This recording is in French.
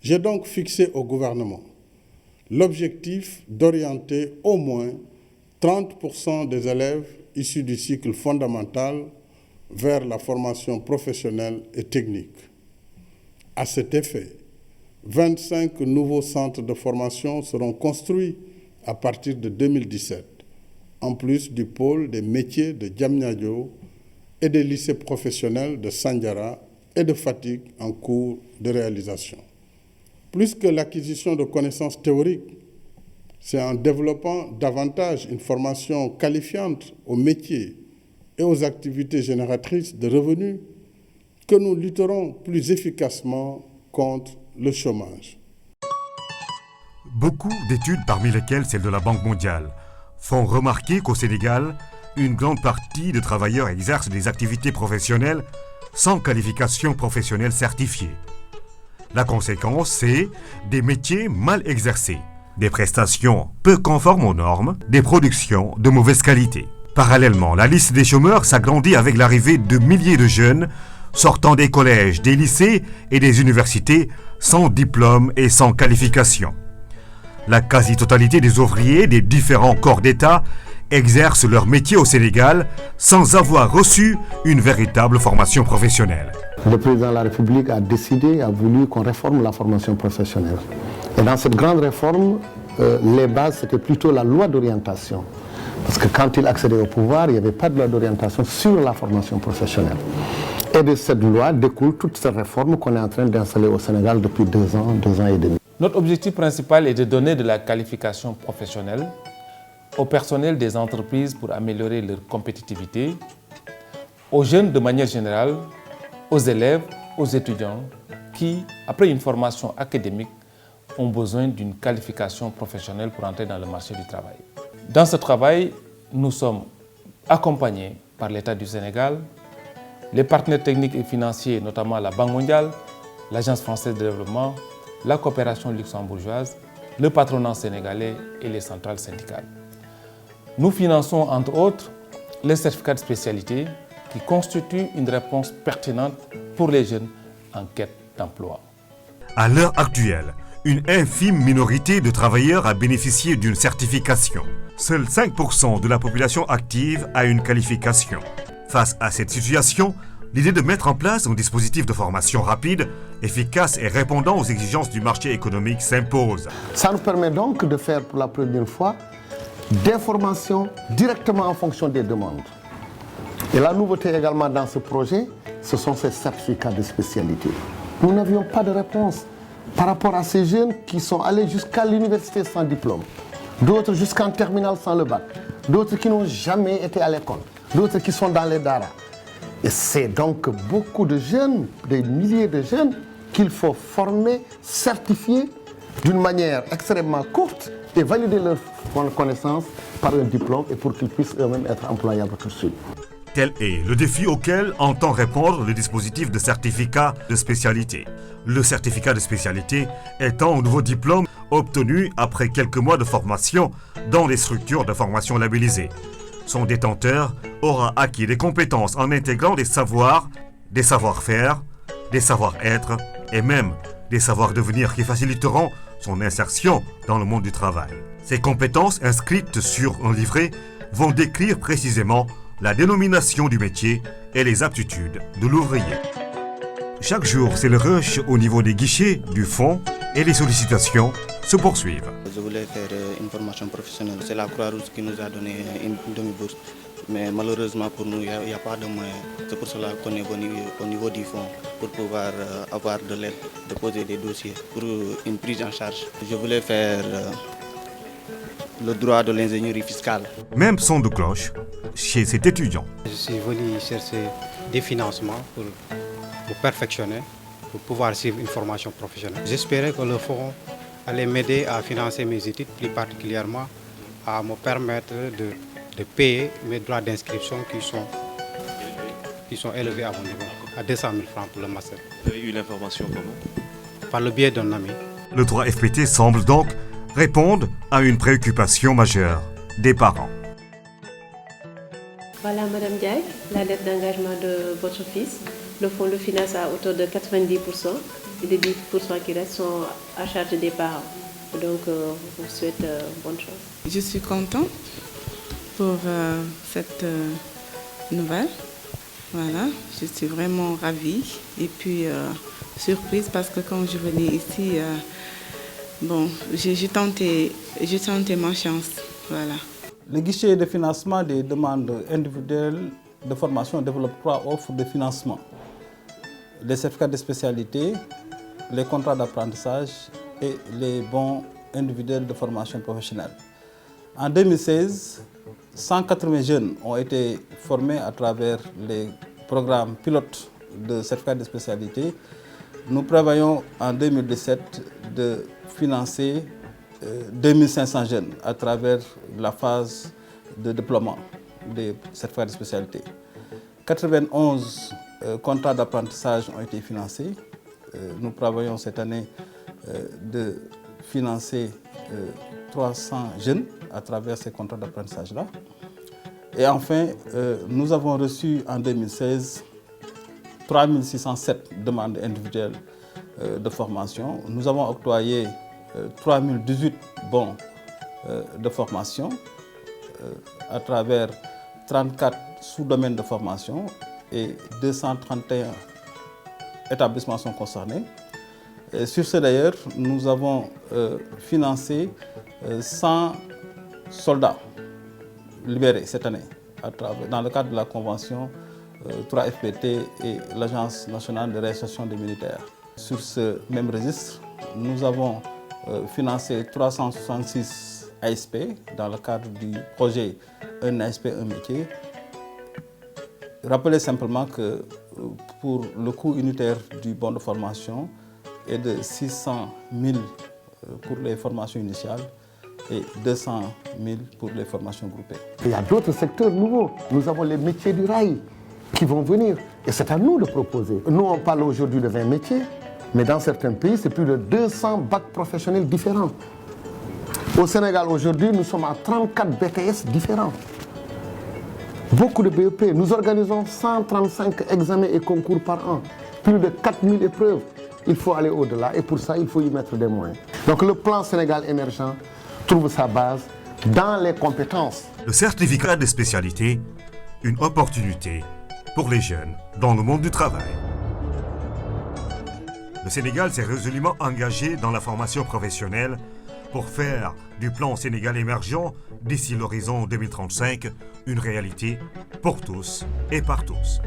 J'ai donc fixé au gouvernement l'objectif d'orienter au moins 30% des élèves issus du cycle fondamental vers la formation professionnelle et technique. À cet effet, 25 nouveaux centres de formation seront construits à partir de 2017, en plus du pôle des métiers de Diamniadio et des lycées professionnels de Sandiara et de Fatick en cours de réalisation. Plus que l'acquisition de connaissances théoriques, c'est en développant davantage une formation qualifiante aux métiers et aux activités génératrices de revenus que nous lutterons plus efficacement contre le chômage. Beaucoup d'études, parmi lesquelles celle de la Banque mondiale, font remarquer qu'au Sénégal, une grande partie de travailleurs exercent des activités professionnelles sans qualification professionnelle certifiée. La conséquence, c'est des métiers mal exercés, des prestations peu conformes aux normes, des productions de mauvaise qualité. Parallèlement, la liste des chômeurs s'agrandit avec l'arrivée de milliers de jeunes sortant des collèges, des lycées et des universités sans diplôme et sans qualification. La quasi-totalité des ouvriers des différents corps d'État exercent leur métier au Sénégal sans avoir reçu une véritable formation professionnelle. Le président de la République a décidé, a voulu qu'on réforme la formation professionnelle. Et dans cette grande réforme, les bases, c'était plutôt la loi d'orientation. Parce que quand il accédait au pouvoir, il n'y avait pas de loi d'orientation sur la formation professionnelle. Et de cette loi découle toute cette réforme qu'on est en train d'installer au Sénégal depuis 2 ans et demi. Notre objectif principal est de donner de la qualification professionnelle au personnel des entreprises pour améliorer leur compétitivité, aux jeunes de manière générale, aux élèves, aux étudiants qui, après une formation académique, ont besoin d'une qualification professionnelle pour entrer dans le marché du travail. Dans ce travail, nous sommes accompagnés par l'État du Sénégal, les partenaires techniques et financiers, notamment la Banque mondiale, l'Agence française de développement, la coopération luxembourgeoise, le patronat sénégalais et les centrales syndicales. Nous finançons entre autres les certificats de spécialité qui constituent une réponse pertinente pour les jeunes en quête d'emploi. À l'heure actuelle, une infime minorité de travailleurs a bénéficié d'une certification. Seuls 5% de la population active a une qualification. Face à cette situation, l'idée de mettre en place un dispositif de formation rapide, efficace et répondant aux exigences du marché économique s'impose. Ça nous permet donc de faire pour la première fois des formations directement en fonction des demandes. Et la nouveauté également dans ce projet, ce sont ces certificats de spécialité. Nous n'avions pas de réponse par rapport à ces jeunes qui sont allés jusqu'à l'université sans diplôme, d'autres jusqu'en terminale sans le bac, d'autres qui n'ont jamais été à l'école, d'autres qui sont dans les daras. Et c'est donc beaucoup de jeunes, des milliers de jeunes, qu'il faut former, certifier d'une manière extrêmement courte et valider leur connaissance par un diplôme et pour qu'ils puissent eux-mêmes être employables tout de suite. Tel est le défi auquel entend répondre le dispositif de certificat de spécialité. Le certificat de spécialité étant un nouveau diplôme obtenu après quelques mois de formation dans les structures de formation labellisées. Son détenteur aura acquis des compétences en intégrant des savoirs, des savoir-faire, des savoir-être et même des savoirs-devenir qui faciliteront son insertion dans le monde du travail. Ces compétences inscrites sur un livret vont décrire précisément la dénomination du métier et les aptitudes de l'ouvrier. Chaque jour, c'est le rush au niveau des guichets, du fonds et les sollicitations se poursuivent. Je voulais faire une formation professionnelle. C'est la Croix-Rouge qui nous a donné une demi-bourse. Mais malheureusement pour nous, il n'y a pas de moyens. C'est pour cela qu'on est venu au niveau du fonds pour pouvoir avoir de l'aide, de poser des dossiers pour une prise en charge. Je voulais faire le droit de l'ingénierie fiscale. Même son de cloche chez cet étudiant. Je suis venu chercher des financements pour me perfectionner, pour pouvoir suivre une formation professionnelle. J'espérais que le fonds allait m'aider à financer mes études, plus particulièrement à me permettre de payer mes droits d'inscription qui sont élevés à mon niveau, à 200 000 francs pour le master. Vous avez eu l'information comment? Par le biais d'un ami. Le droit FPT semble donc répondre à une préoccupation majeure des parents. Voilà Madame Diaye, la lettre d'engagement de votre fils. Le fonds le finance à hauteur de 90%. et les 10% qui restent sont à charge des parents. Donc, je vous souhaite bonne chance. Je suis contente pour cette nouvelle. Voilà, je suis vraiment ravie et puis surprise parce que quand je venais ici, j'ai tenté ma chance. Voilà. Le guichet de financement des demandes individuelles de formation développe 3 offres de financement. Les certificats de spécialité, les contrats d'apprentissage et les bons individuels de formation professionnelle. En 2016, 180 jeunes ont été formés à travers les programmes pilotes de certificats de spécialité. Nous prévoyons en 2017 de financer 2500 jeunes à travers la phase de déploiement des certificats de spécialité. 91 contrats d'apprentissage ont été financés. Nous prévoyons cette année de financer 300 jeunes à travers ces contrats d'apprentissage-là. Et enfin, nous avons reçu en 2016 3607 demandes individuelles de formation. Nous avons octroyé 3018 bons de formation à travers 34 sous-domaines de formation et 231 établissements sont concernés. Et sur ce d'ailleurs, nous avons financé 100 soldats libérés cette année dans le cadre de la convention 3FPT et l'Agence nationale de réinsertion des militaires. Sur ce même registre, nous avons financé 366 ASP dans le cadre du projet Un ASP, un métier. Rappelez simplement que pour le coût unitaire du bon de formation est de 600 000 pour les formations initiales et 200 000 pour les formations groupées. Il y a d'autres secteurs nouveaux. Nous avons les métiers du rail qui vont venir et c'est à nous de proposer. Nous, on parle aujourd'hui de 20 métiers, mais dans certains pays, c'est plus de 200 bacs professionnels différents. Au Sénégal, aujourd'hui, nous sommes à 34 BTS différents. Beaucoup de BEP. Nous organisons 135 examens et concours par an. Plus de 4000 épreuves. Il faut aller au-delà et pour ça, il faut y mettre des moyens. Donc le plan Sénégal émergent trouve sa base dans les compétences. Le certificat de spécialité, une opportunité pour les jeunes dans le monde du travail. Le Sénégal s'est résolument engagé dans la formation professionnelle pour faire du plan Sénégal émergent d'ici l'horizon 2035 une réalité pour tous et par tous.